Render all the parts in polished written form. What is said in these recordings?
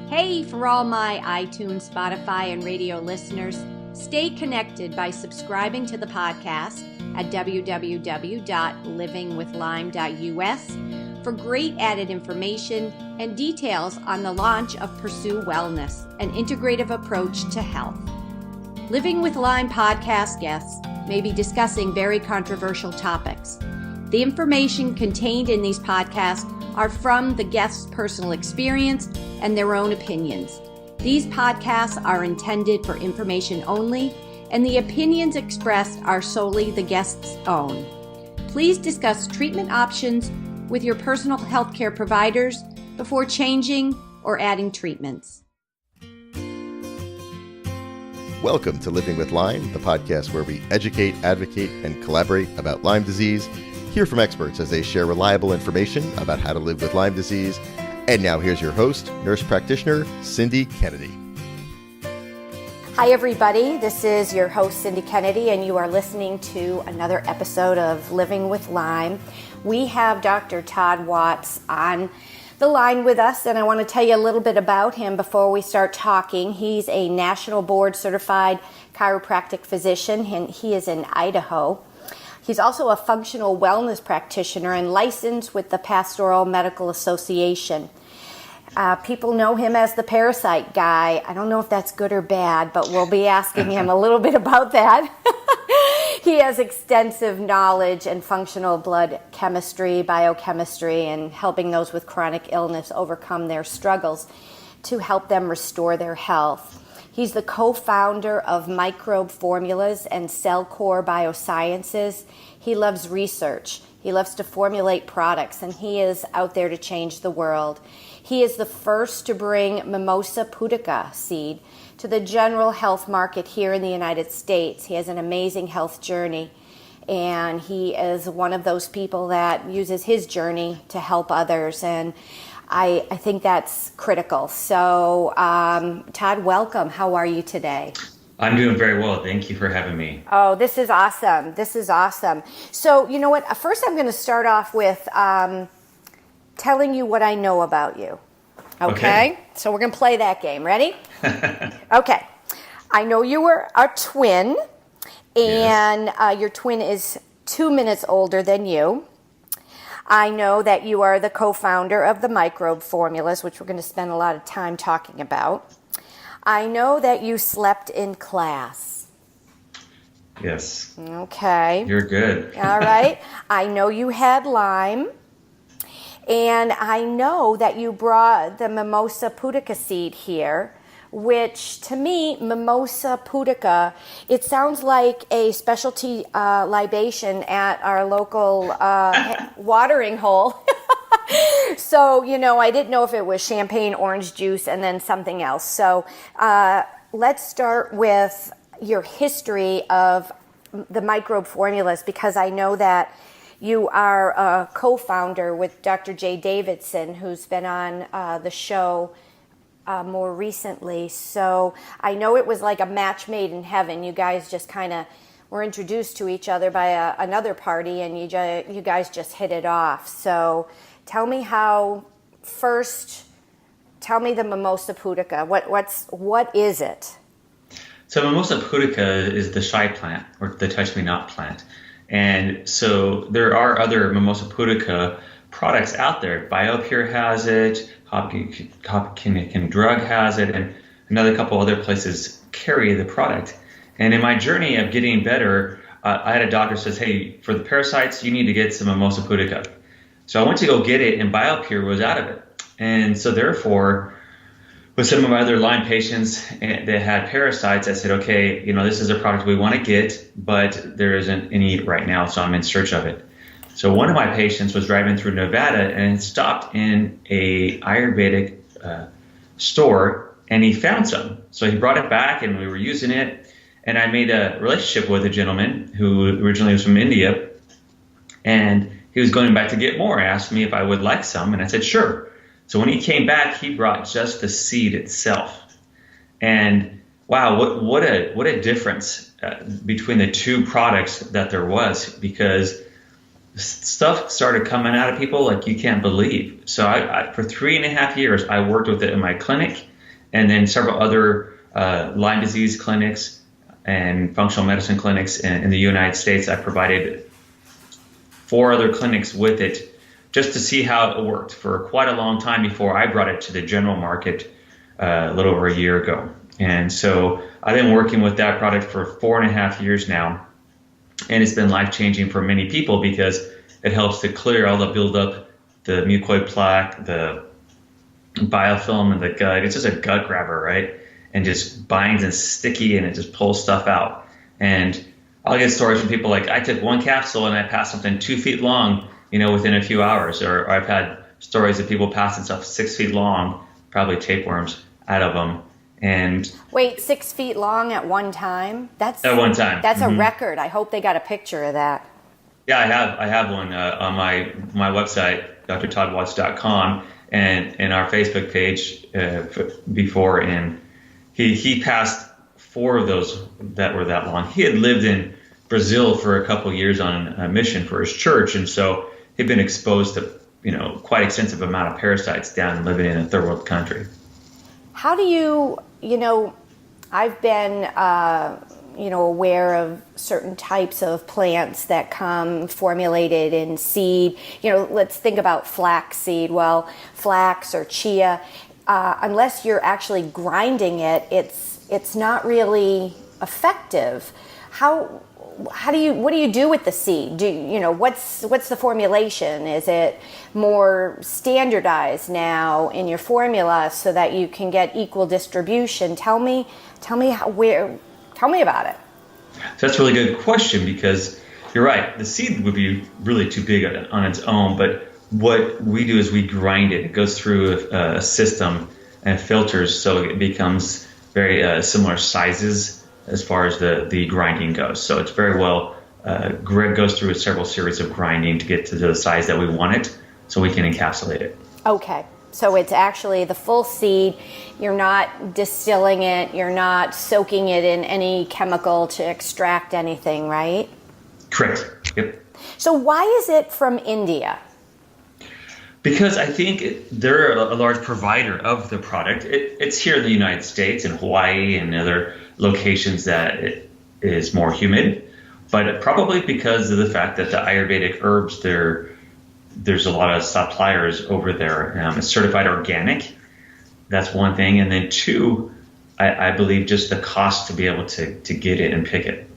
Hey, for all my iTunes, Spotify, and radio listeners, stay connected by subscribing to the podcast at www.livingwithlyme.us for great added information and details on the launch of Pursue Wellness, an integrative approach to health. Living with Lyme podcast guests may be discussing very controversial topics. The information contained in these podcasts are from the guests' personal experience and their own opinions. These podcasts are intended for information only, and the opinions expressed are solely the guest's own. Please discuss treatment options with your personal healthcare providers before changing or adding treatments. Welcome to Living with Lyme, the podcast where we educate, advocate, and collaborate about Lyme disease. Hear from experts as they share reliable information about how to live with Lyme disease. And now here's your host, nurse practitioner, Cindy Kennedy. Hi, everybody. This is your host, Cindy Kennedy, and you are listening to another episode of Living with Lyme. We have Dr. Todd Watts on the line with us, and I want to tell you a little bit about him before we start talking. He's a national board certified chiropractic physician, and he is in Idaho. He's also a functional wellness practitioner and licensed with the Pastoral Medical Association. People know him as the Parasite Guy. I don't know if that's good or bad, but we'll be asking him a little bit about that. He has extensive knowledge in functional blood chemistry, biochemistry, and helping those with chronic illness overcome their struggles to help them restore their health. He's the co-founder of Microbe Formulas and CellCore Biosciences. He loves research. He loves to formulate products, and he is out there to change the world. He is the first to bring Mimosa Pudica seed to the general health market here in the United States. He has an amazing health journey, and he is one of those people that uses his journey to help others, and I think that's critical. So, Todd, welcome. How are you today? I'm doing very well. Thank you for having me. Oh, this is awesome. This is awesome. So, you know what? First, I'm going to start off with telling you what I know about you. Okay? So we're going to play that game. Ready? Okay. I know you were a twin, and yes. Your twin is 2 minutes older than you. I know that you are the co-founder of the Microbe Formulas, which we're going to spend a lot of time talking about. I know that you slept in class. Yes. Okay. You're good. All right. I know you had Lyme. And I know that you brought the Mimosa Pudica seed here, which to me, Mimosa Pudica, it sounds like a specialty libation at our local watering hole. So, you know, I didn't know if it was champagne, orange juice, and then something else. So let's start with your history of the Microbe Formulas, because I know that you are a co-founder with Dr. Jay Davidson, who's been on the show more recently. So I know it was like a match made in heaven. You guys just kind of were introduced to each other by another party, and you guys just hit it off. So tell me tell me the Mimosa Pudica. What is it? So Mimosa Pudica is the shy plant, or the touch me not plant. And so there are other Mimosa Pudica products out there. BioPure has it, Hopkins Drug has it, and another couple other places carry the product. And in my journey of getting better, I had a doctor says, hey, for the parasites, you need to get some Mimosa Pudica. So I went to go get it, and BioPure was out of it. And so therefore, with some of my other Lyme patients that had parasites, I said, okay, you know, this is a product we want to get, but there isn't any right now, so I'm in search of it. So one of my patients was driving through Nevada and stopped in a Ayurvedic store, and he found some. So he brought it back, and we were using it, and I made a relationship with a gentleman who originally was from India, and he was going back to get more. He asked me if I would like some, and I said, sure. So when he came back, he brought just the seed itself. And wow, what a difference between the two products that there was, because stuff started coming out of people like you can't believe. So I for 3.5 years, I worked with it in my clinic. and then several other Lyme disease clinics and functional medicine clinics in the United States. I provided 4 other clinics with it just to see how it worked for quite a long time before I brought it to the general market a little over a year ago. And so I've been working with that product for 4.5 years now, and it's been life-changing for many people because it helps to clear all the buildup, the mucoid plaque, the biofilm in the gut. It's just a gut grabber, right? And just binds and sticky, and it just pulls stuff out. And I'll get stories from people like, I took 1 capsule and I passed something 2 feet long, within a few hours. Or I've had stories of people passing stuff 6 feet long, probably tapeworms, out of them. And wait, 6 feet long at one time? That's at one time. That's a record. I hope they got a picture of that. Yeah, I have one on my website, drtoddwatts.com, and in our Facebook page before. And he passed 4 of those that were that long. He had lived in Brazil for a couple of years on a mission for his church, and so he'd been exposed to quite extensive amount of parasites down living in a third world country. How do you, I've been, aware of certain types of plants that come formulated in seed. Let's think about flax seed. Well, flax or chia, unless you're actually grinding it, it's not really effective. What do you do with the seed? What's the formulation? Is it more standardized now in your formula so that you can get equal distribution? Tell me about it. So that's a really good question, because you're right. The seed would be really too big on its own, but what we do is we grind it. It goes through a system and filters, so it becomes very similar sizes as far as the grinding goes. So it's very well, goes through several series of grinding to get to the size that we want it, so we can encapsulate it. Okay. So it's actually the full seed. You're not distilling it. You're not soaking it in any chemical to extract anything, right? Correct. Yep. So why is it from India? Because I think they're a large provider of the product. It's here in the United States and Hawaii and other locations that it is more humid, but probably because of the fact that the Ayurvedic herbs, there's a lot of suppliers over there. It's certified organic. That's one thing. And then 2, I believe just the cost to be able to get it and pick it.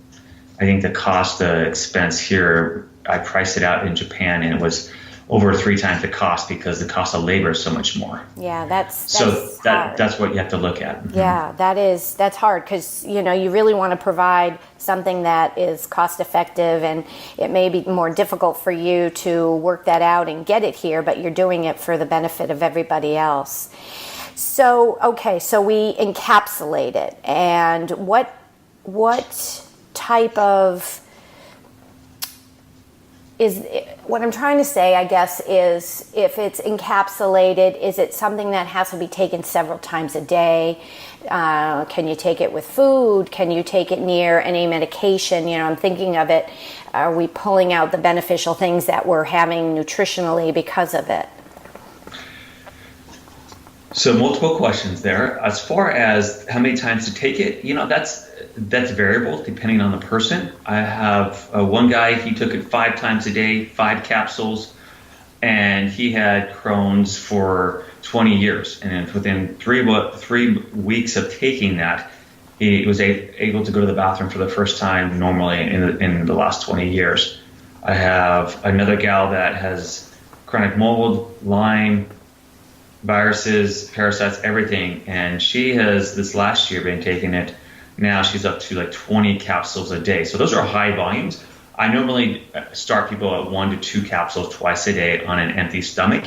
I think the cost, expense here, I priced it out in Japan, and it was over 3 times the cost because the cost of labor is so much more. Yeah, that's hard. That's what you have to look at. Mm-hmm. Yeah, that's hard because you really want to provide something that is cost effective, and it may be more difficult for you to work that out and get it here, but you're doing it for the benefit of everybody else. So we encapsulate it, and what type of what I'm trying to say, I guess, is if it's encapsulated, is it something that has to be taken several times a day? Can you take it with food? Can you take it near any medication? I'm thinking of it. Are we pulling out the beneficial things that we're having nutritionally because of it? So multiple questions there. As far as how many times to take it, that's variable depending on the person. I have one guy, he took it 5 times a day, 5 capsules, and he had Crohn's for 20 years. And within 3 weeks of taking that, he was able to go to the bathroom for the first time normally in the last 20 years. I have another gal that has chronic mold, Lyme, viruses, parasites, everything. And she has this last year been taking it. Now she's up to like 20 capsules a day. So those are high volumes. I normally start people at 1 to 2 capsules twice a day on an empty stomach.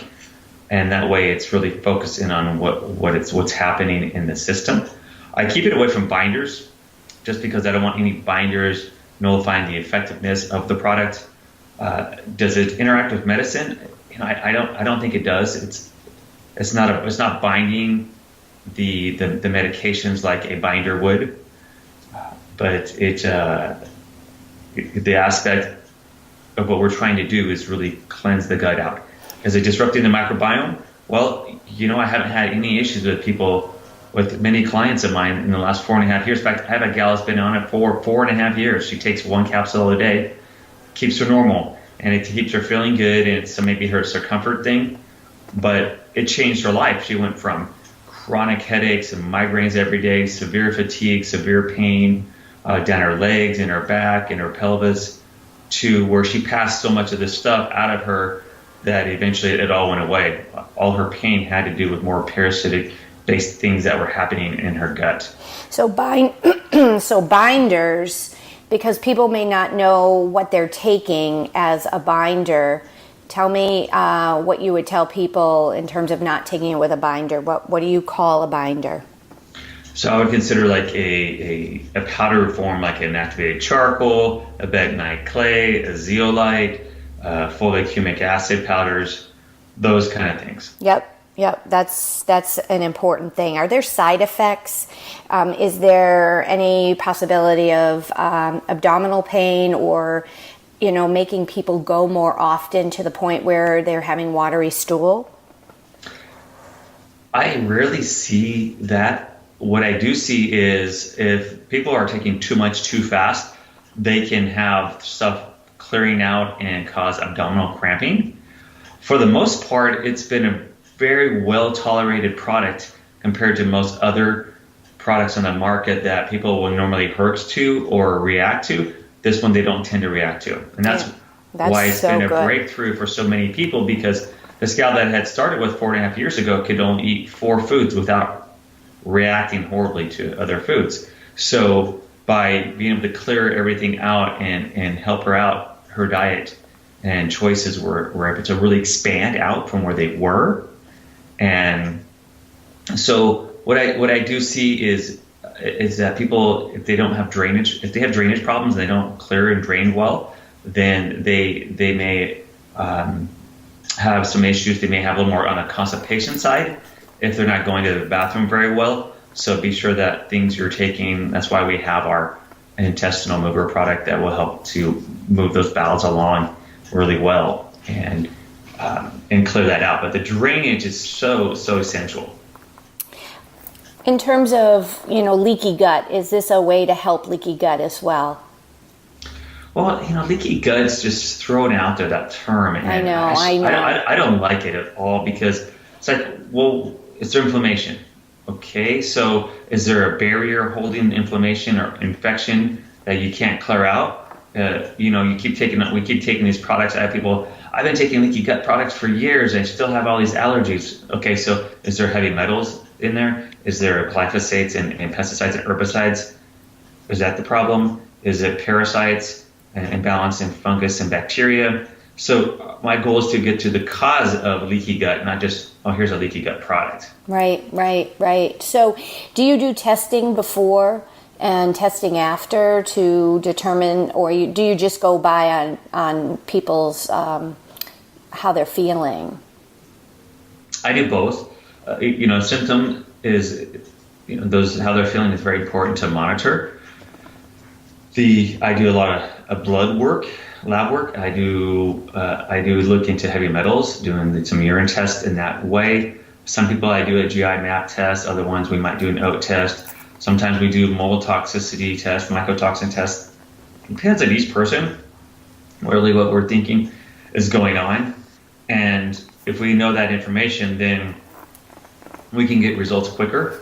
And that way it's really focusing on what's happening in the system. I keep it away from binders just because I don't want any binders nullifying the effectiveness of the product. Does it interact with medicine? I don't think it does. It's not binding the medications like a binder would. But the aspect of what we're trying to do is really cleanse the gut out. Is it disrupting the microbiome? Well, I haven't had any issues with people with many clients of mine in the last 4.5 years. In fact, I have a gal that's been on it for 4.5 years. She takes 1 capsule a day, keeps her normal, and it keeps her feeling good, and it's maybe it's her comfort thing, but it changed her life. She went from chronic headaches and migraines every day, severe fatigue, severe pain down her legs and her back and her pelvis, to where she passed so much of this stuff out of her that eventually it all went away. All her pain had to do with more parasitic-based things that were happening in her gut. So binders, because people may not know what they're taking as a binder. Tell me what you would tell people in terms of not taking it with a binder. What do you call a binder? So I would consider like a powder form, like an activated charcoal, a bentonite clay, a zeolite, folate humic acid powders, those kind of things. Yep. That's an important thing. Are there side effects? Is there any possibility of abdominal pain, or making people go more often to the point where they're having watery stool? I rarely see that. What I do see is if people are taking too much too fast, they can have stuff clearing out and cause abdominal cramping. For the most part, it's been a very well tolerated product compared to most other products on the market that people will normally hurt to or react to. This one they don't tend to react to. And that's why it's been a breakthrough for so many people, because this gal that had started with 4.5 years ago could only eat 4 foods without reacting horribly to other foods. So by being able to clear everything out and help her out, her diet and choices were able to really expand out from where they were. And so what I do see is that people, if they don't have drainage, if they have drainage problems and they don't clear and drain well, then they may have some issues. They may have a little more on a constipation side if they're not going to the bathroom very well. So be sure that things you're taking, that's why we have our intestinal mover product that will help to move those bowels along really well and clear that out. But the drainage is so essential. In terms of, leaky gut, is this a way to help leaky gut as well? Well, leaky gut's just thrown out there, that term. And I know. I don't like it at all, because it's like, well, is there inflammation? Okay, so is there a barrier holding inflammation or infection that you can't clear out? We keep taking these products. I have people, I've been taking leaky gut products for years and still have all these allergies. Okay, so is there heavy metals in there? Is there glyphosates and pesticides and herbicides? Is that the problem? Is it parasites and imbalance in fungus and bacteria? So my goal is to get to the cause of leaky gut, not just, here's a leaky gut product. Right. So do you do testing before and testing after to determine, or do you just go by on people's, how they're feeling? I do both. Symptom is, how they're feeling is very important to monitor. I do a lot of blood work, lab work. I do look into heavy metals, doing some urine tests in that way. Some people I do a GI map test. Other ones we might do an oat test. Sometimes we do mold toxicity test, mycotoxin test. It depends on each person, really what we're thinking is going on. And if we know that information, then we can get results quicker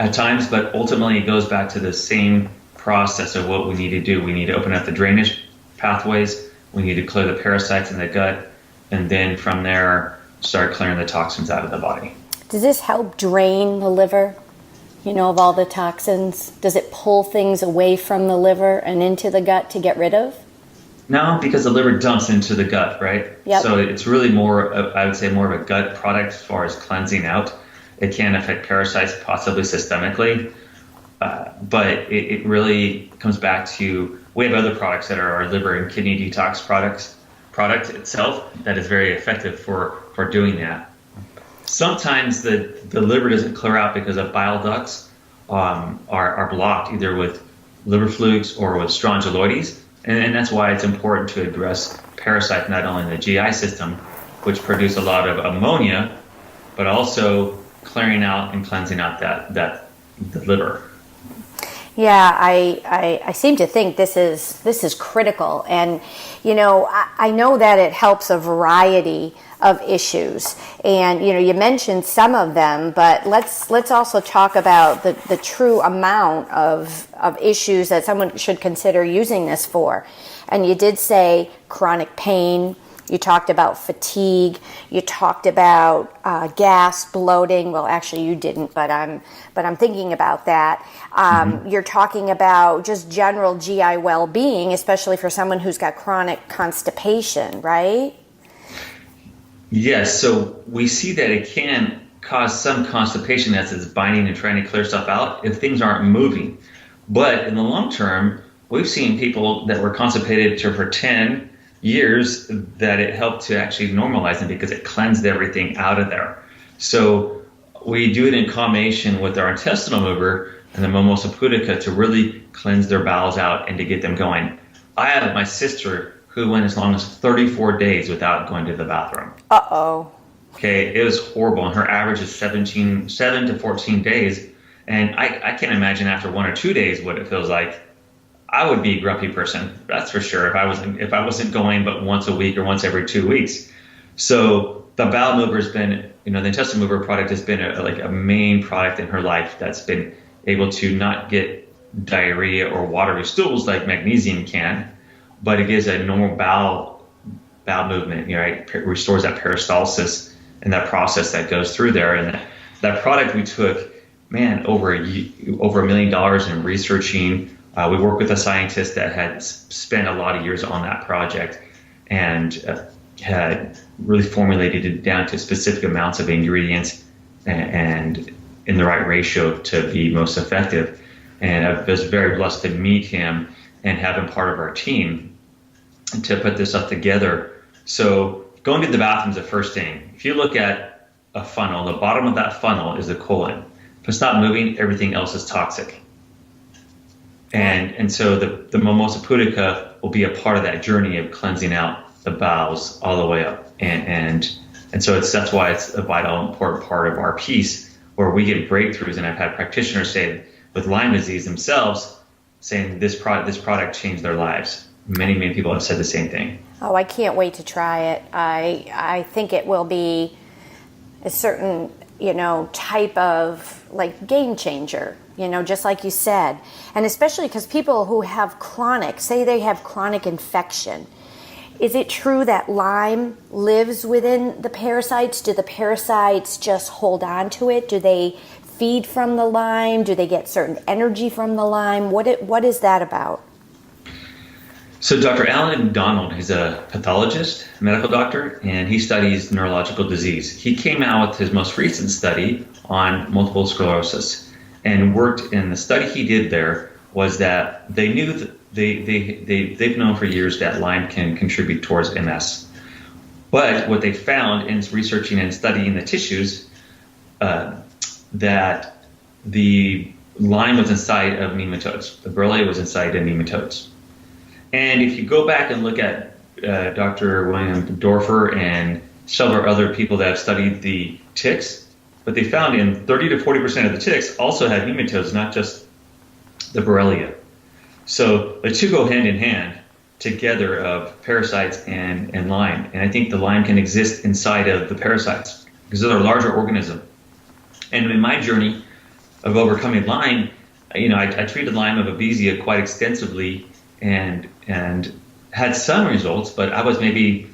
at times. But ultimately, it goes back to the same process of what we need to do. We need to open up the drainage pathways. We need to clear the parasites in the gut. And then from there, start clearing the toxins out of the body. Does this help drain the liver, of all the toxins? Does it pull things away from the liver and into the gut to get rid of? No, because the liver dumps into the gut, right? Yep. So it's really more of a gut product as far as cleansing out. It can affect parasites, possibly systemically. But it really comes back to, we have other products that are our liver and kidney detox product itself that is very effective for doing that. Sometimes the liver doesn't clear out because of bile ducts are blocked, either with liver flukes or with strongyloides. And that's why it's important to address parasites not only in the GI system, which produce a lot of ammonia, but also clearing out and cleansing out that the liver. Yeah, I seem to think this is critical, and I know that it helps a variety of issues, and you mentioned some of them, but let's also talk about the true amount of issues that someone should consider using this for. And you did say chronic pain. You talked about fatigue. You talked about gas, bloating. Well, actually, you didn't, but I'm thinking about that. You're talking about just general GI well-being, especially for someone who's got chronic constipation, right? Yes. So we see that it can cause some constipation as it's binding and trying to clear stuff out if things aren't moving. But in the long term, we've seen people that were constipated for 10 years that it helped to actually normalize them because it cleansed everything out of there. So we do it in combination with our intestinal mover and the Mimosa Pudica to really cleanse their bowels out and to get them going. I have my sister who went as long as 34 days without going to the bathroom. Uh-oh. Okay, it was horrible, and her average is 7 to 14 days. And I can't imagine after 1 or 2 days what it feels like. I would be a grumpy person, that's for sure, if I wasn't going but once a week or once every 2 weeks. So the bowel mover has been, the intestinal mover product has been a main product in her life that's been able to not get diarrhea or watery stools like magnesium can, but it gives a normal bowel movement, right? It restores that peristalsis and that process that goes through there. And that product we took, over $1 million in researching. We worked with a scientist that had spent a lot of years on that project and had really formulated it down to specific amounts of ingredients and in the right ratio to be most effective. And I was very blessed to meet him and have him part of our team to put this up together. So going to the bathroom is the first thing. If you look at a funnel, the bottom of that funnel is the colon. If it's not moving, everything else is toxic. And so the Mimosa Pudica will be a part of that journey of cleansing out the bowels all the way up. And so that's why it's a vital, important part of our piece where we get breakthroughs. And I've had practitioners say with Lyme disease themselves saying this product changed their lives. Many, many people have said the same thing. Oh, I can't wait to try it. I think it will be a certain, type of game changer, just like you said. And especially because people who have say they have chronic infection. Is it true that Lyme lives within the parasites? Do the parasites just hold on to it? Do they feed from the Lyme? Do they get certain energy from the Lyme? What is that about? So Dr. Alan Donald, he's a pathologist, medical doctor, and he studies neurological disease. He came out with his most recent study on multiple sclerosis and worked in the study he did there was that they knew that they've known for years that Lyme can contribute towards MS. But what they found in researching and studying the tissues, that the Lyme was inside of nematodes. The Borrelia was inside of nematodes. And if you go back and look at Dr. William Dorfer and several other people that have studied the ticks, what they found in 30 to 40% of the ticks also had nematodes, not just the Borrelia. So the two go hand in hand together of parasites and Lyme. And I think the Lyme can exist inside of the parasites because they're a larger organism. And in my journey of overcoming Lyme, I treated Lyme of Babesia quite extensively and had some results, but I was maybe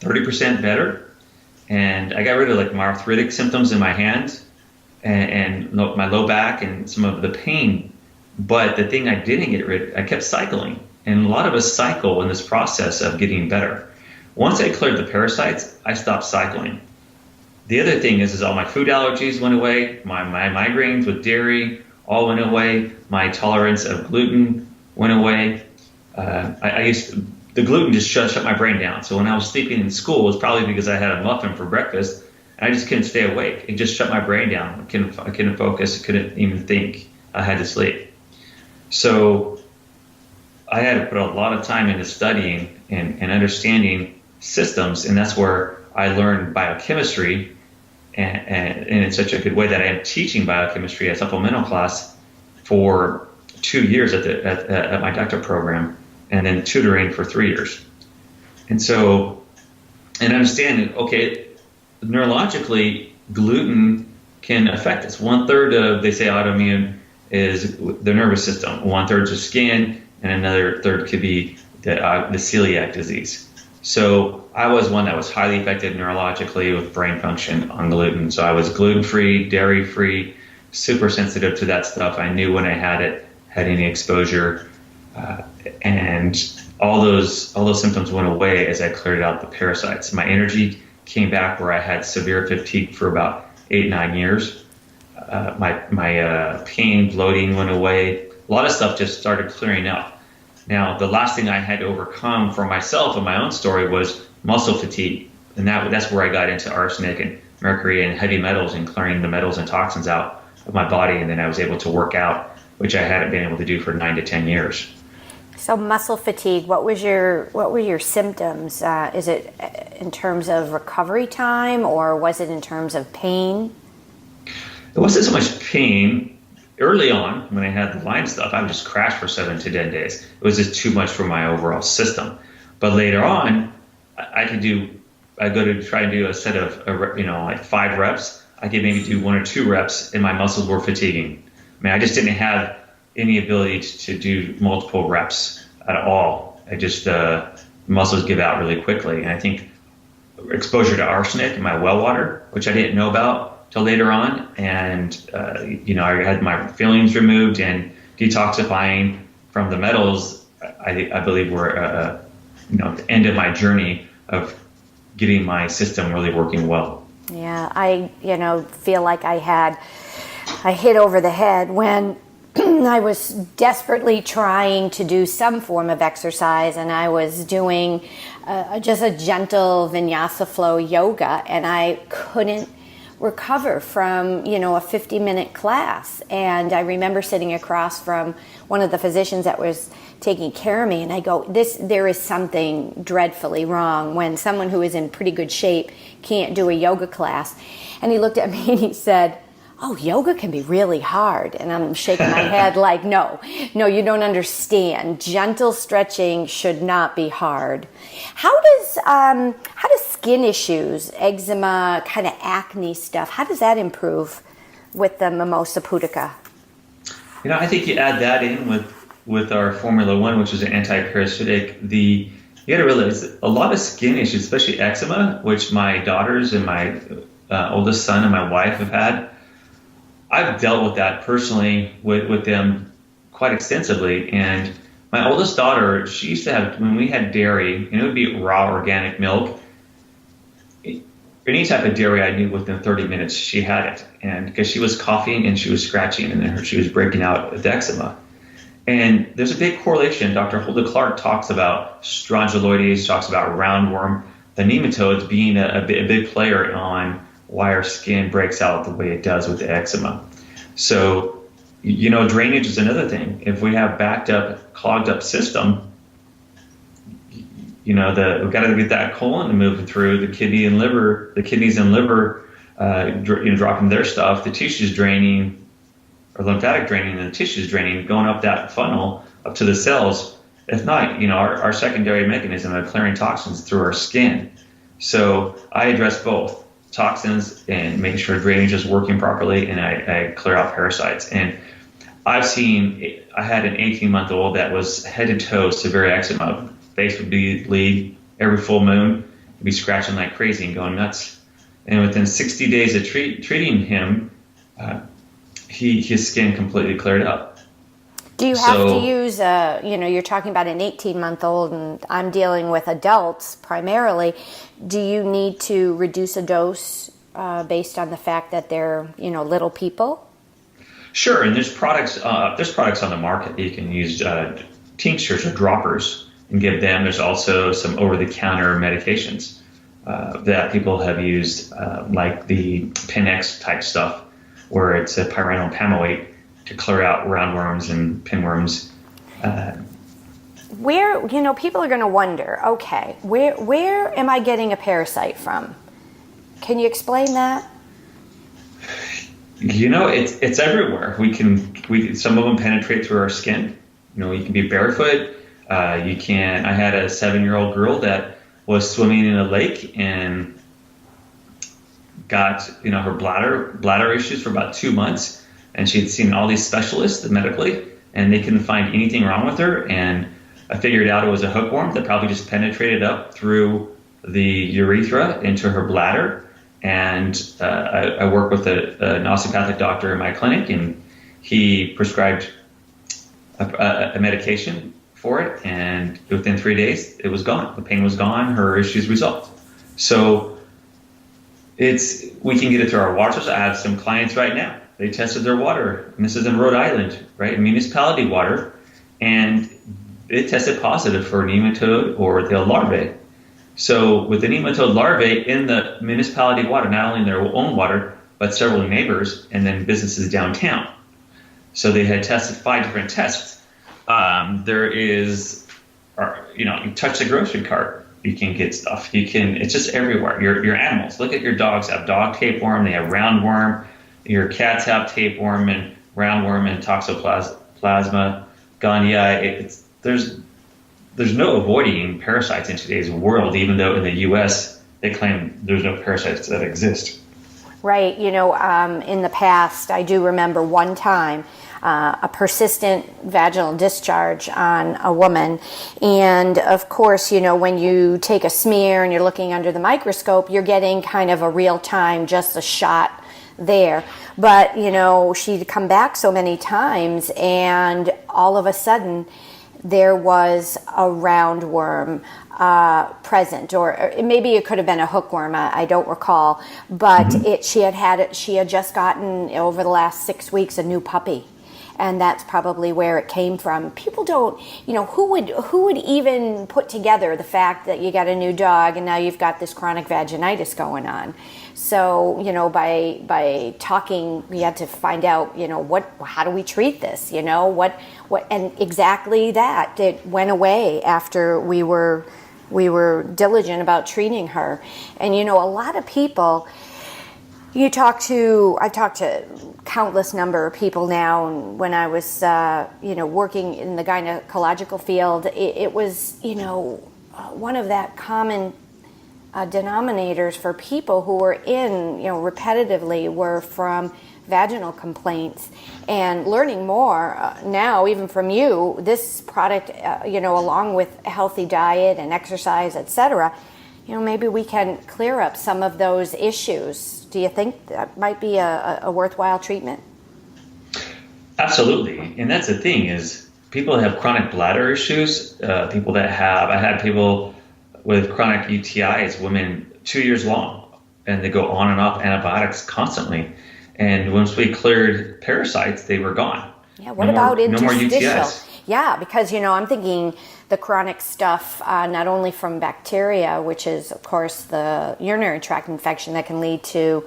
30% better. And I got rid of my arthritic symptoms in my hands and my low back and some of the pain. But the thing I didn't get rid of, I kept cycling. And a lot of us cycle in this process of getting better. Once I cleared the parasites, I stopped cycling. The other thing is all my food allergies went away, my migraines with dairy all went away, my tolerance of gluten went away. The gluten just shut my brain down. So when I was sleeping in school, it was probably because I had a muffin for breakfast and I just couldn't stay awake. It just shut my brain down. I couldn't focus, I couldn't even think. I had to sleep. So I had to put a lot of time into studying and understanding systems, and that's where I learned biochemistry and in such a good way that I am teaching biochemistry at supplemental class for 2 years at my doctorate program, and then tutoring for 3 years. And so, and understanding, okay, neurologically, gluten can affect us. 1/3 of, they say, autoimmune is the nervous system. 1/3 is skin, and another third could be the celiac disease. So I was one that was highly affected neurologically with brain function on gluten. So I was gluten-free, dairy-free, super sensitive to that stuff. I knew when I had any exposure, and all those symptoms went away as I cleared out the parasites. My energy came back where I had severe fatigue for about 8-9 years. My pain, bloating went away. A lot of stuff just started clearing up. Now, the last thing I had to overcome for myself and my own story was muscle fatigue. And that's where I got into arsenic and mercury and heavy metals and clearing the metals and toxins out of my body. And then I was able to work out, which I hadn't been able to do for 9 to 10 years. So muscle fatigue, what were your symptoms? Is it in terms of recovery time, or was it in terms of pain? It wasn't so much pain. Early on, when I had the Lyme stuff, I would just crash for 7 to 10 days. It was just too much for my overall system. But later on, I go to try and do a set of, like 5 reps. I could maybe do 1 or 2 reps, and my muscles were fatiguing. I mean, I just didn't have any ability to do multiple reps at all. I just, muscles give out really quickly. And I think exposure to arsenic in my well water, which I didn't know about till later on, and I had my fillings removed and detoxifying from the metals. I believe were the end of my journey of getting my system really working well. Yeah, I feel like I hit over the head when I was desperately trying to do some form of exercise, and I was doing just a gentle vinyasa flow yoga, and I couldn't recover from a 50-minute class. And I remember sitting across from one of the physicians that was taking care of me, and I go, there is something dreadfully wrong when someone who is in pretty good shape can't do a yoga class. And he looked at me and he said, "Oh, yoga can be really hard." And I'm shaking my head like, no, you don't understand. Gentle stretching should not be hard. How does skin issues, eczema, kind of acne stuff, how does that improve with the Mimosa Pudica? I think you add that in with our Formula 1, which is an anti-parasitic. You got to realize a lot of skin issues, especially eczema, which my daughters and my oldest son and my wife have had. I've dealt with that personally with them quite extensively. And my oldest daughter, she used to have, when we had dairy, and it would be raw organic milk, any type of dairy I knew within 30 minutes she had it. And because she was coughing and she was scratching and then she was breaking out with eczema. And there's a big correlation. Dr. Hulda Clark talks about strongyloides, talks about roundworm, the nematodes being a big player on why our skin breaks out the way it does with the eczema. So, drainage is another thing. If we have backed up, clogged up system, we've got to get that colon moving through the kidneys and liver, dropping their stuff, the tissues draining, or lymphatic draining, and the tissues draining, going up that funnel up to the cells. If not, our secondary mechanism of clearing toxins through our skin. So I address both toxins and making sure drainage is working properly, and I clear out parasites. And I had an 18-month-old that was head to toe severe eczema. Face would bleed every full moon, be scratching like crazy and going nuts. And within 60 days of treating him, his skin completely cleared up. Do you have to use you're talking about an 18-month-old, and I'm dealing with adults primarily. Do you need to reduce a dose based on the fact that they're, little people? Sure, and there's products on the market that you can use, tinctures or droppers, and give them. There's also some over-the-counter medications that people have used, like the Pin-X type stuff, where it's a pyranol pamoate to clear out roundworms and pinworms. Where, people are going to wonder, okay, where am I getting a parasite from? Can you explain that? It's everywhere. Some of them penetrate through our skin. You can be barefoot. I had a 7-year-old girl that was swimming in a lake and got, her bladder issues for about 2 months. And she had seen all these specialists medically, and they couldn't find anything wrong with her. And I figured out it was a hookworm that probably just penetrated up through the urethra into her bladder. And I work with an osteopathic doctor in my clinic, and he prescribed a medication for it. And within 3 days, it was gone. The pain was gone. Her issues resolved. So we can get it through our water source. I have some clients right now. They tested their water, and this is in Rhode Island, right? Municipality water, and it tested positive for nematode or the larvae. So with the nematode larvae in the municipality water, not only in their own water, but several neighbors and then businesses downtown. So they had tested 5 different tests. You touch the grocery cart, you can get stuff. It's just everywhere. Your animals. Look at your dogs have dog tapeworm, they have roundworm. Your cats have tapeworm and roundworm and toxoplasma gondii. There's no avoiding parasites in today's world, even though in the U.S. they claim there's no parasites that exist. Right. In the past, I do remember one time a persistent vaginal discharge on a woman. And of course, when you take a smear and you're looking under the microscope, you're getting kind of a real time, just a shot there. But, she'd come back so many times, and all of a sudden there was a roundworm present, or maybe it could have been a hookworm. I don't recall, but she had just gotten over the last 6 weeks a new puppy. And that's probably where it came from. People don't, who would even put together the fact that you got a new dog and now you've got this chronic vaginitis going on. So, by talking, we had to find out, how do we treat this? And exactly that. It went away after we were diligent about treating her. And, a lot of people, I've talked to countless number of people now, and when I was, working in the gynecological field, it was, one of that common denominators for people who were in, repetitively were from vaginal complaints. And learning more now, even from you, this product, along with a healthy diet and exercise, etc., maybe we can clear up some of those issues. Do you think that might be a worthwhile treatment? Absolutely. And that's the thing is people have chronic bladder issues, I had people with chronic UTIs, women 2 years long, and they go on and off antibiotics constantly. And once we cleared parasites, they were gone. Yeah, what about interstitial? No more UTIs. Yeah, because, I'm thinking the chronic stuff, not only from bacteria, which is, of course, the urinary tract infection that can lead to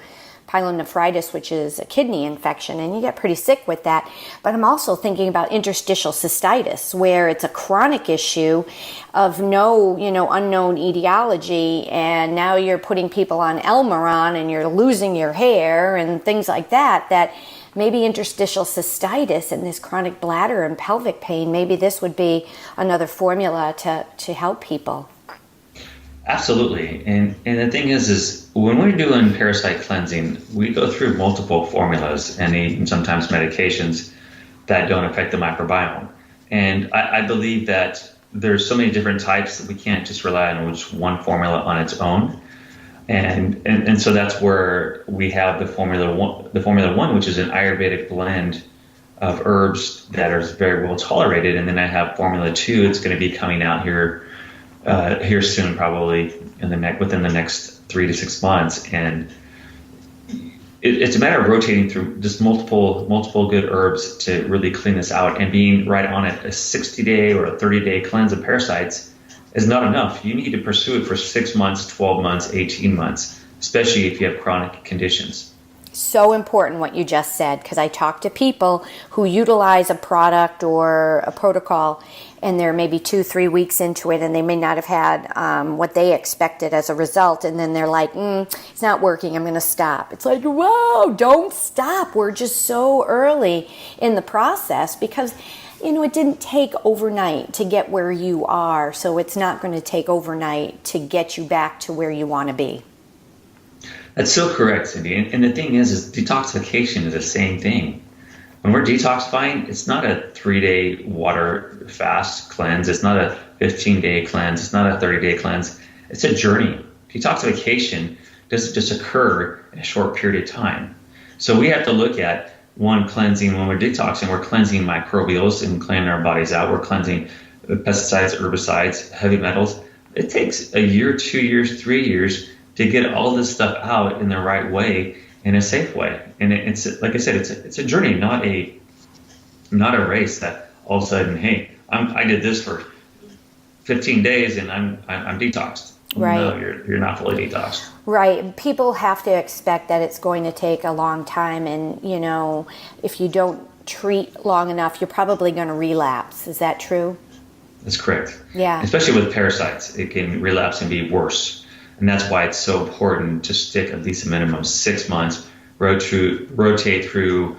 pyelonephritis, which is a kidney infection, and you get pretty sick with that. But I'm also thinking about interstitial cystitis, where it's a chronic issue of no, unknown etiology, and now you're putting people on Elmeron and you're losing your hair and things like that maybe interstitial cystitis and this chronic bladder and pelvic pain, maybe this would be another formula to help people. Absolutely. And the thing is when we're doing parasite cleansing, we go through multiple formulas and even sometimes medications that don't affect the microbiome. And I believe that there's so many different types that we can't just rely on just one formula on its own. And so that's where we have the Formula One, which is an Ayurvedic blend of herbs that are very well tolerated. And then I have Formula 2. It's going to be coming out here soon, probably within the next 3 to 6 months. And it's a matter of rotating through just multiple good herbs to really clean this out, and being right on it. A 60-day or a 30-day cleanse of parasites is not enough. You need to pursue it for 6 months, 12 months, 18 months, especially if you have chronic conditions. So important what you just said, because I talk to people who utilize a product or a protocol and they're maybe 2-3 weeks into it and they may not have had what they expected as a result, and then they're like, it's not working, I'm going to stop. It's like, whoa, don't stop. We're just so early in the process because it didn't take overnight to get where you are, so it's not going to take overnight to get you back to where you want to be. That's so correct, Cindy. And the thing is detoxification is the same thing. When we're detoxifying, it's not a 3-day water fast cleanse. It's not a 15-day cleanse. It's not a 30-day cleanse. It's a journey. Detoxification doesn't just occur in a short period of time. So we have to look at one, cleansing. When we're detoxing, we're cleansing microbials and cleaning our bodies out. We're cleansing pesticides, herbicides, heavy metals. It takes a year, 2 years, 3 years to get all this stuff out in the right way, in a safe way. And it's like I said, it's a journey, not a race that all of a sudden, hey, I did this for 15 days and I'm detoxed. Right. No, you're not fully detoxed. Right. People have to expect that it's going to take a long time, and if you don't treat long enough, you're probably going to relapse. Is that true? That's correct. Yeah. Especially with parasites, it can relapse and be worse. And that's why it's so important to stick at least a minimum 6 months, rotate through,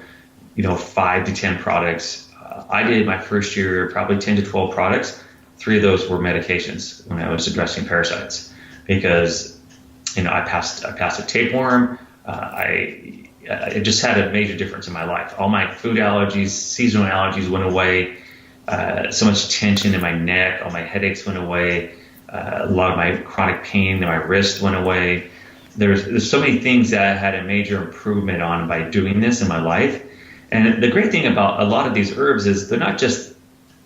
5 to 10 products. I did my first year probably 10 to 12 products. 3 of those were medications when I was addressing parasites, because I passed a tapeworm. It just had a major difference in my life. All my food allergies, seasonal allergies went away. So much tension in my neck, all my headaches went away. A lot of my chronic pain in my wrist went away. There's so many things that I had a major improvement on by doing this in my life. And the great thing about a lot of these herbs is they're not just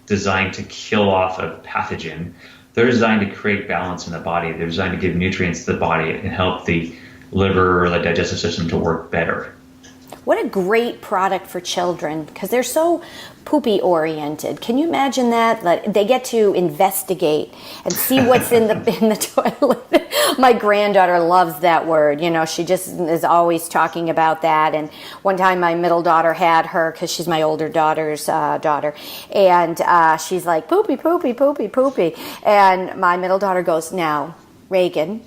designed to kill off a pathogen. They're designed to create balance in the body. They're designed to give nutrients to the body and help the liver or the digestive system to work better. What a great product for children, because they're so poopy oriented. Can you imagine that? Like, they get to investigate and see what's in the toilet. My granddaughter loves that word. She just is always talking about that. And one time my middle daughter had her, because she's my older daughter's daughter, and she's like, poopy, poopy, poopy, poopy. And my middle daughter goes, now, Reagan,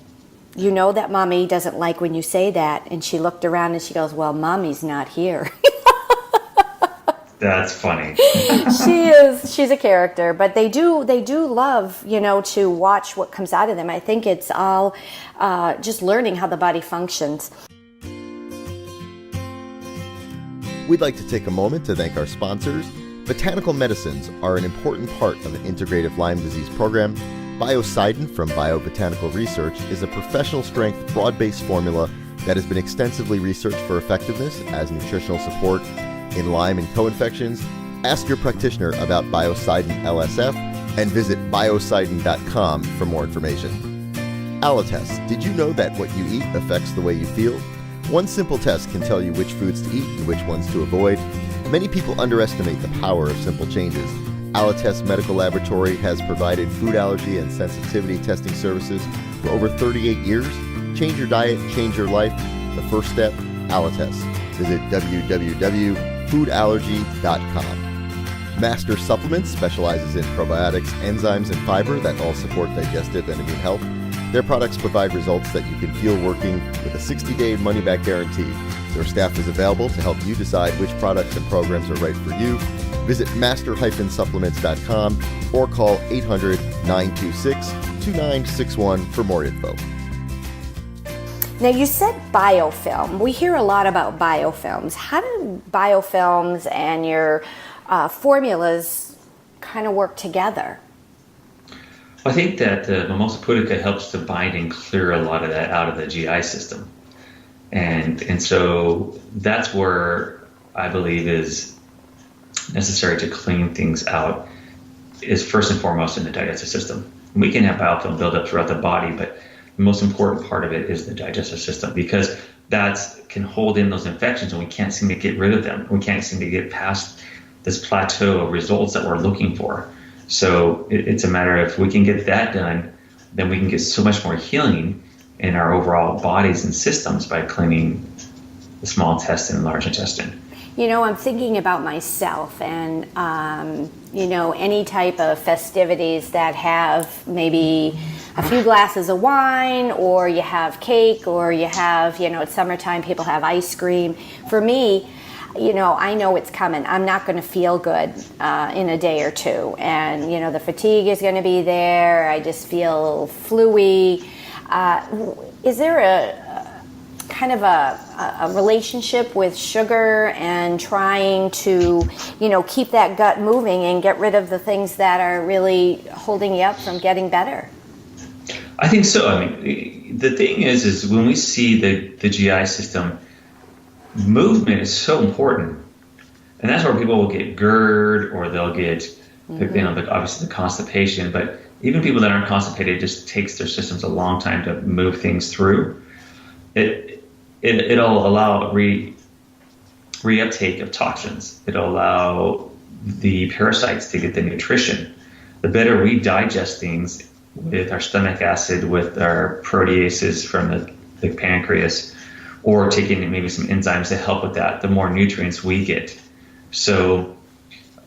you know that Mommy doesn't like when you say that. And she looked around and she goes, well, Mommy's not here. That's funny. She's a character, but they do love, to watch what comes out of them. I think it's all just learning how the body functions. We'd like to take a moment to thank our sponsors. Botanical medicines are an important part of an integrative Lyme disease program. Biocidin from Biobotanical Research is a professional-strength, broad-based formula that has been extensively researched for effectiveness as nutritional support in Lyme and co-infections. Ask your practitioner about Biocidin LSF and visit biocidin.com for more information. Allotest. Did you know that what you eat affects the way you feel? One simple test can tell you which foods to eat and which ones to avoid. Many people underestimate the power of simple changes. Allotest Medical Laboratory has provided food allergy and sensitivity testing services for over 38 years. Change your diet, change your life. The first step, Allotest. Visit www.foodallergy.com. Master Supplements specializes in probiotics, enzymes, and fiber that all support digestive and immune health. Their products provide results that you can feel working with a 60-day money-back guarantee. Their staff is available to help you decide which products and programs are right for you. Visit master-supplements.com or call 800-926-2961 for more info. Now, you said biofilm. We hear a lot about biofilms. How do biofilms and your formulas kind of work together? I think that the Mimosa Pudica helps to bind and clear a lot of that out of the GI system. And so that's where I believe is necessary to clean things out, is first and foremost in the digestive system. We can have biofilm build up throughout the body, but the most important part of it is the digestive system, because that can hold in those infections and we can't seem to get rid of them. We can't seem to get past this plateau of results that we're looking for. So it's a matter of, if we can get that done, then we can get so much more healing in our overall bodies and systems by cleaning the small intestine and large intestine. I'm thinking about myself and, any type of festivities that have maybe a few glasses of wine, or you have cake, or you have, it's summertime, people have ice cream. For me, I know it's coming. I'm not going to feel good in a day or two. And, the fatigue is going to be there. I just feel fluey. Is there a kind of a relationship with sugar and trying to, keep that gut moving and get rid of the things that are really holding you up from getting better? I think so. I mean, the thing is when we see the GI system, movement is so important. And that's where people will get GERD, or they'll get, obviously the constipation. But even people that aren't constipated, it just takes their systems a long time to move things through. It'll allow reuptake of toxins. It'll allow the parasites to get the nutrition. The better we digest things with our stomach acid, with our proteases from the pancreas, or taking maybe some enzymes to help with that, the more nutrients we get. So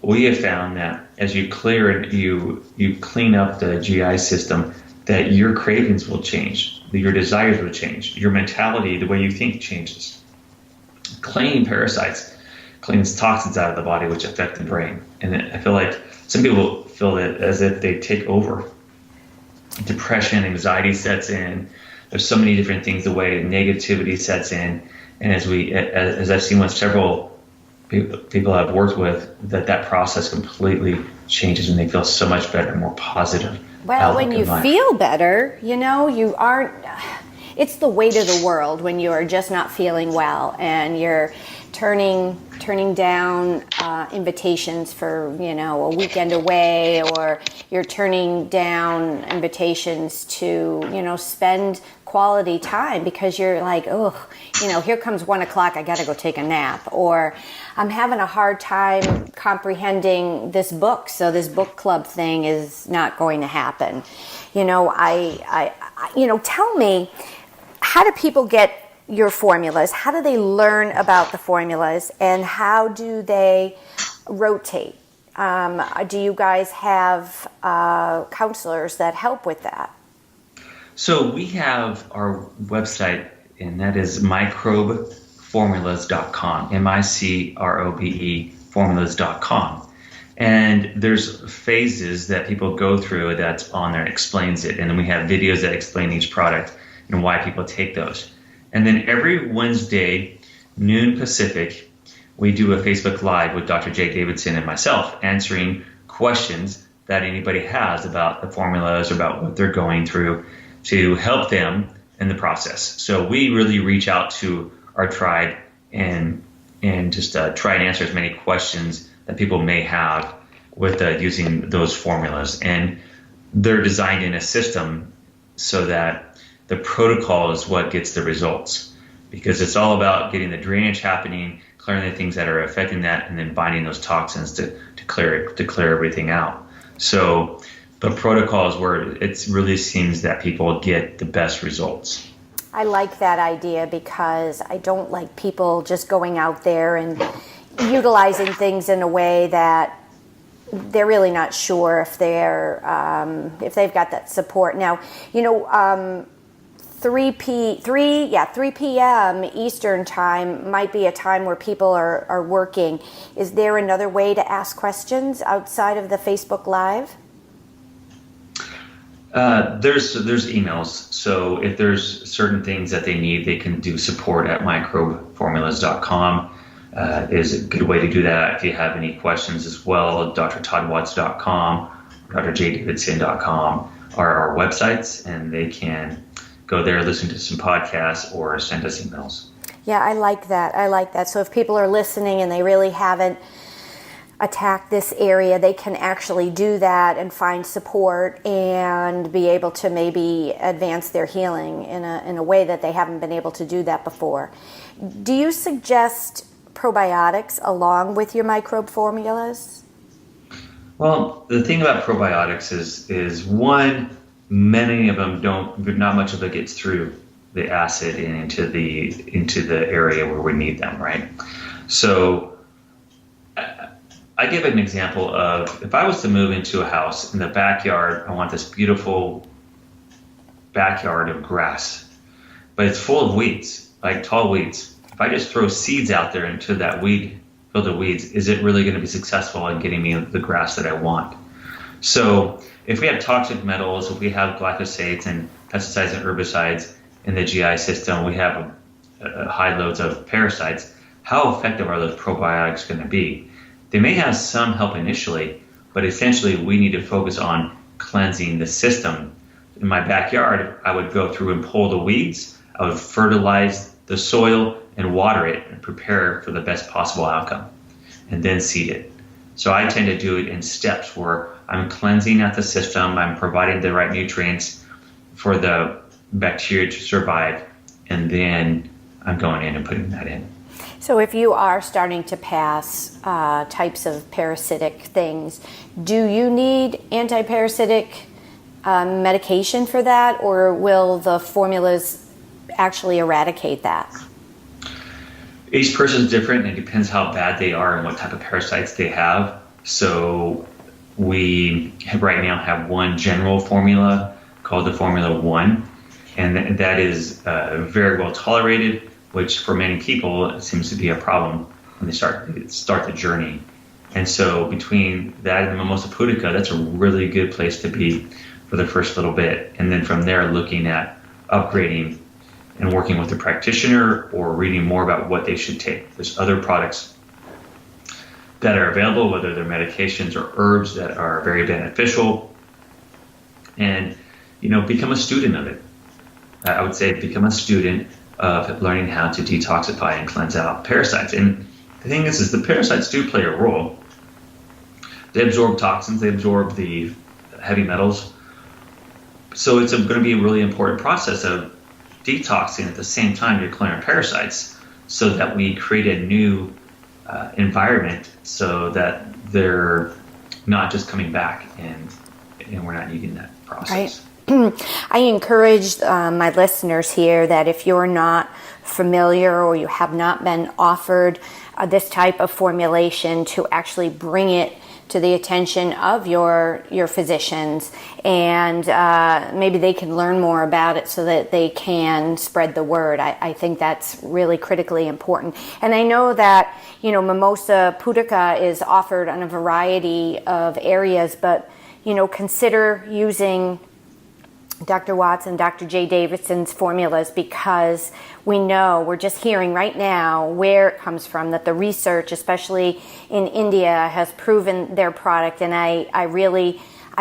we have found that as you clear it, you clean up the GI system, that your cravings will change, your desires will change, your mentality, the way you think changes. Cleaning parasites cleans toxins out of the body, which affect the brain. And I feel like some people feel that as if they take over. Depression, anxiety sets in. There's so many different things, the way negativity sets in. And as I've seen with several people I've worked with, that process completely changes and they feel so much better, more positive. Well, when you feel better, you aren't, it's the weight of the world when you're just not feeling well and you're turning down invitations for, a weekend away, or you're turning down invitations to, spend quality time because you're like, here comes 1 o'clock, I got to go take a nap, or I'm having a hard time comprehending this book, so this book club thing is not going to happen. Tell me, how do people get your formulas? How do they learn about the formulas, and how do they rotate? Do you guys have counselors that help with that? So we have our website, and that is microbeformulas.com, MICROBE formulas.com. And there's phases that people go through that's on there, explains it. And then we have videos that explain each product and why people take those. And then every Wednesday, noon Pacific, we do a Facebook Live with Dr. Jay Davidson and myself, answering questions that anybody has about the formulas or about what they're going through to help them in the process. So we really reach out to our tribe and just try and answer as many questions that people may have with using those formulas. And they're designed in a system so that the protocol is what gets the results, because it's all about getting the drainage happening, clearing the things that are affecting that, and then binding those toxins to clear everything out. So the protocol is where it really seems that people get the best results. I like that idea because I don't like people just going out there and utilizing things in a way that they're really not sure if they've got that support. Now, 3 p.m. Eastern time might be a time where people are working. Is there another way to ask questions outside of the Facebook Live? There's emails. So if there's certain things that they need, they can do support at microbeformulas.com. Is a good way to do that. If you have any questions as well, drtoddwatts.com, drjdavidson.com are our websites, and they can go there, listen to some podcasts, or send us emails. Yeah, I like that. So if people are listening and they really haven't attacked this area, they can actually do that and find support and be able to maybe advance their healing in a way that they haven't been able to do that before. Do you suggest probiotics along with your microbe formulas? Well, the thing about probiotics is one, many of them not much of it gets through the acid into the area where we need them, right? So I give an example of, if I was to move into a house in the backyard, I want this beautiful backyard of grass, but it's full of weeds, like tall weeds. If I just throw seeds out there into that field of weeds, is it really going to be successful in getting me the grass that I want? So if we have toxic metals, if we have glyphosates and pesticides and herbicides in the GI system, we have high loads of parasites, how effective are those probiotics going to be? They may have some help initially, but essentially we need to focus on cleansing the system. In my backyard, I would go through and pull the weeds, I would fertilize the soil and water it and prepare for the best possible outcome, and then seed it. So I tend to do it in steps where I'm cleansing out the system, I'm providing the right nutrients for the bacteria to survive, and then I'm going in and putting that in. So if you are starting to pass types of parasitic things, do you need anti-parasitic medication for that, or will the formulas actually eradicate that? Each person is different, and it depends how bad they are and what type of parasites they have. So we right now have one general formula called the Formula 1, and that is very well tolerated, which for many people seems to be a problem when they start the journey. And so between that and the Mimosa Pudica, that's a really good place to be for the first little bit. And then from there, looking at upgrading and working with a practitioner or reading more about what they should take. There's other products that are available, whether they're medications or herbs that are very beneficial. And, become a student of it. I would say become a student of learning how to detoxify and cleanse out parasites. And the thing is the parasites do play a role. They absorb toxins, they absorb the heavy metals. So it's going to be a really important process of detoxing at the same time you're clearing parasites, so that we create a new environment so that they're not just coming back and we're not needing that process. Right. I encourage my listeners here that if you're not familiar or you have not been offered this type of formulation, to actually bring it to the attention of your physicians, and maybe they can learn more about it so that they can spread the word. I think that's really critically important. And I know that, Mimosa Pudica is offered on a variety of areas, but, consider using Dr. Watts and Dr. J. Davidson's formulas, because we're just hearing right now where it comes from, that the research, especially in India, has proven their product. And I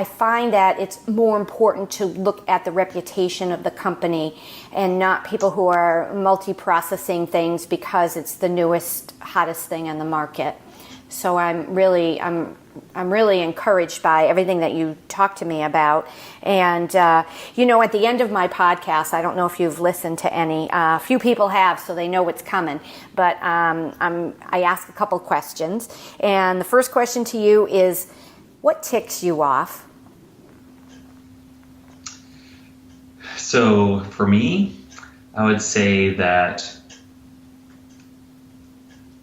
find that it's more important to look at the reputation of the company and not people who are multi-processing things because it's the newest, hottest thing on the market. So I'm really encouraged by everything that you talked to me about. And, at the end of my podcast, I don't know if you've listened to any, a few people have, so they know what's coming. But I ask a couple questions. And the first question to you is, what ticks you off? So for me, I would say that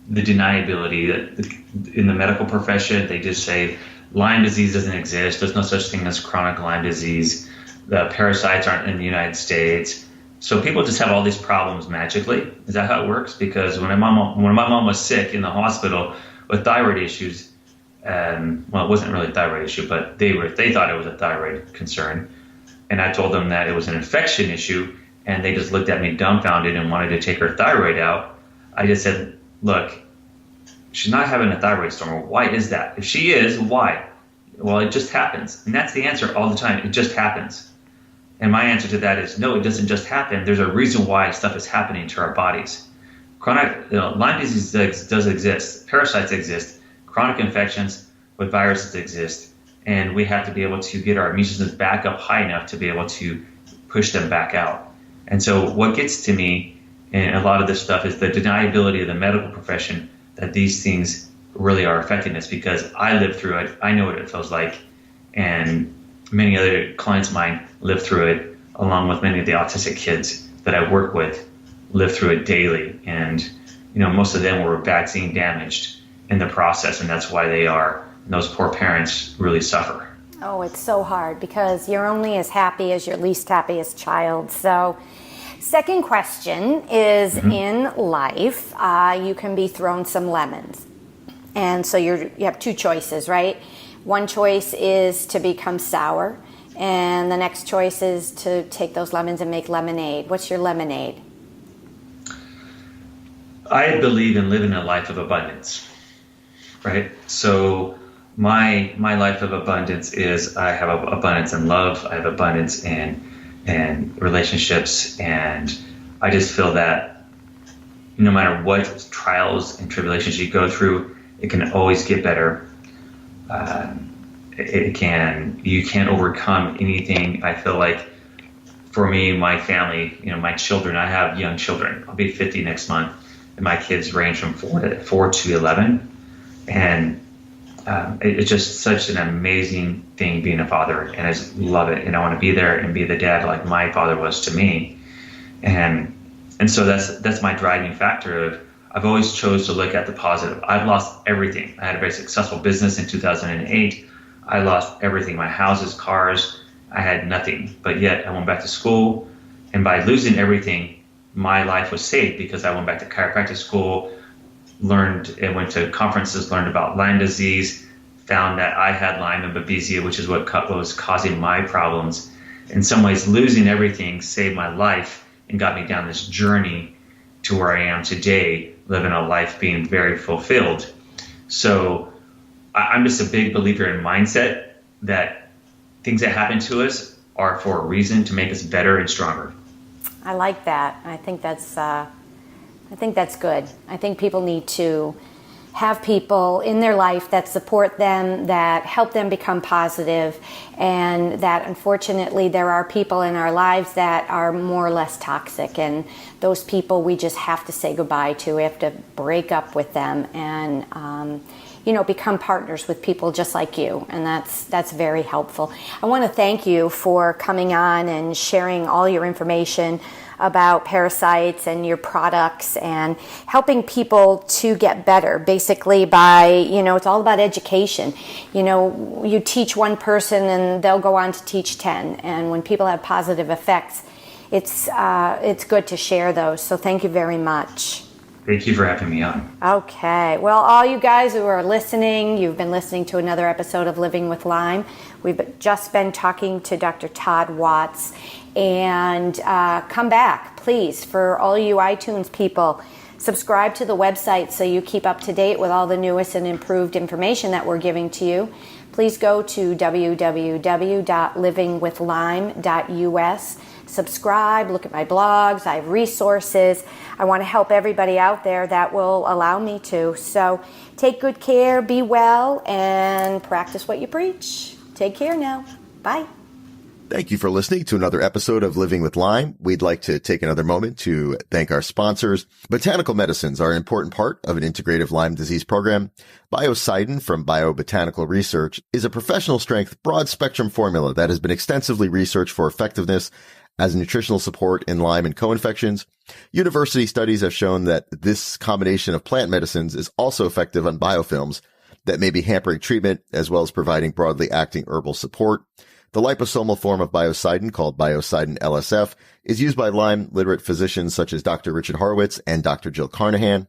the deniability that in the medical profession, they just say Lyme disease doesn't exist. There's no such thing as chronic Lyme disease. The parasites aren't in the United States. So people just have all these problems magically. Is that how it works? Because when my mom was sick in the hospital with thyroid issues, it wasn't really a thyroid issue, but they thought it was a thyroid concern. And I told them that it was an infection issue, and they just looked at me dumbfounded and wanted to take her thyroid out. I just said, look, she's not having a thyroid storm. Why is that? If she is, why? Well, it just happens. And that's the answer all the time. It just happens. And my answer to that is, no, it doesn't just happen. There's a reason why stuff is happening to our bodies. Chronic Lyme disease does exist. Parasites exist. Chronic infections with viruses exist. And we have to be able to get our immune systems back up high enough to be able to push them back out. And so what gets to me in a lot of this stuff is the deniability of the medical profession that these things really are affecting us, because I lived through it. I know what it feels like. And many other clients of mine live through it, along with many of the autistic kids that I work with live through it daily. And, most of them were vaccine damaged in the process, and that's why those poor parents really suffer. Oh, it's so hard because you're only as happy as your least happiest child. So, second question is, in life, you can be thrown some lemons. And so you have two choices, right? One choice is to become sour, and the next choice is to take those lemons and make lemonade. What's your lemonade? I believe in living a life of abundance, right? So my life of abundance is I have abundance in love, I have abundance in relationships, and I just feel that no matter what trials and tribulations you go through, it can always get better. You can't overcome anything. I feel like for me, my family, my children, I have young children. I'll be 50 next month, and my kids range from 4 to 11. And it's just such an amazing thing being a father, and I just love it. And I want to be there and be the dad like my father was to me. And so that's my driving factor of I've always chose to look at the positive. I've lost everything. I had a very successful business in 2008. I lost everything, my houses, cars. I had nothing, but yet I went back to school, and by losing everything, my life was saved because I went back to chiropractic school, learned and went to conferences, learned about Lyme disease, found that I had Lyme and Babesia, which is what was causing my problems. In some ways, losing everything saved my life and got me down this journey to where I am today, living a life being very fulfilled. So I'm just a big believer in mindset that things that happen to us are for a reason to make us better and stronger. I like that. I think that's good. I think people need to have people in their life that support them, that help them become positive, and that unfortunately there are people in our lives that are more or less toxic, and those people we just have to say goodbye to. We have to break up with them and become partners with people just like you, and that's very helpful. I want to thank you for coming on and sharing all your information about parasites and your products and helping people to get better, basically by, it's all about education. You teach one person and they'll go on to teach 10, and when people have positive effects, it's good to share those. So thank you very much. Thank you for having me on. Okay. Well, all you guys who are listening, you've been listening to another episode of Living with Lyme. We've just been talking to Dr. Todd Watts. And come back, please, for all you iTunes people. Subscribe to the website so you keep up to date with all the newest and improved information that we're giving to you. Please go to www.livingwithlyme.us. Subscribe, look at my blogs, I have resources. I want to help everybody out there that will allow me to. So take good care, be well, and practice what you preach. Take care now. Bye. Thank you for listening to another episode of Living with Lyme. We'd like to take another moment to thank our sponsors. Botanical medicines are an important part of an integrative Lyme disease program. Biocidin from Biobotanical Research is a professional strength, broad spectrum formula that has been extensively researched for effectiveness as nutritional support in Lyme and co-infections. University studies have shown that this combination of plant medicines is also effective on biofilms that may be hampering treatment, as well as providing broadly acting herbal support. The liposomal form of biocidin, called Biocidin LSF, is used by Lyme literate physicians such as Dr. Richard Horowitz and Dr. Jill Carnahan.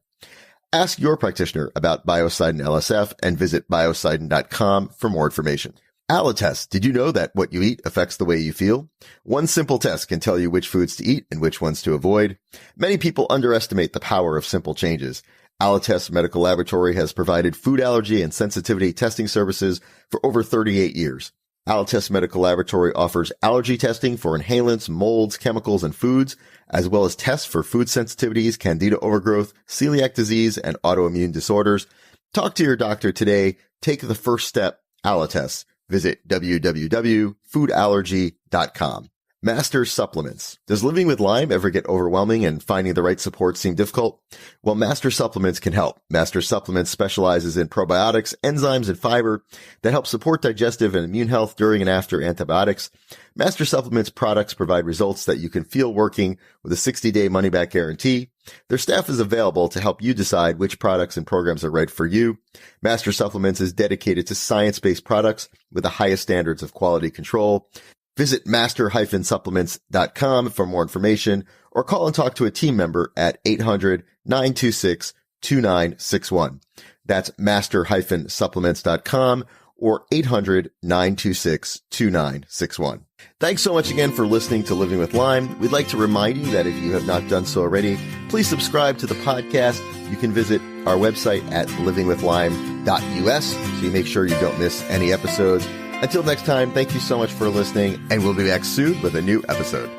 Ask your practitioner about Biocidin LSF and visit biocidin.com for more information. Allotest. Did you know that what you eat affects the way you feel? One simple test can tell you which foods to eat and which ones to avoid. Many people underestimate the power of simple changes. Allotest Medical Laboratory has provided food allergy and sensitivity testing services for over 38 years. Allotest Medical Laboratory offers allergy testing for inhalants, molds, chemicals, and foods, as well as tests for food sensitivities, candida overgrowth, celiac disease, and autoimmune disorders. Talk to your doctor today. Take the first step. Allotest. Visit www.foodallergy.com. Master Supplements. Does living with Lyme ever get overwhelming and finding the right support seem difficult? Well, Master Supplements can help. Master Supplements specializes in probiotics, enzymes, and fiber that help support digestive and immune health during and after antibiotics. Master Supplements products provide results that you can feel working with a 60-day money-back guarantee. Their staff is available to help you decide which products and programs are right for you. Master Supplements is dedicated to science-based products with the highest standards of quality control. Visit master-supplements.com for more information or call and talk to a team member at 800-926-2961. That's master-supplements.com or 800-926-2961. Thanks so much again for listening to Living with Lyme. We'd like to remind you that if you have not done so already, please subscribe to the podcast. You can visit our website at livingwithlyme.us so you make sure you don't miss any episodes. Until next time, thank you so much for listening, and we'll be back soon with a new episode.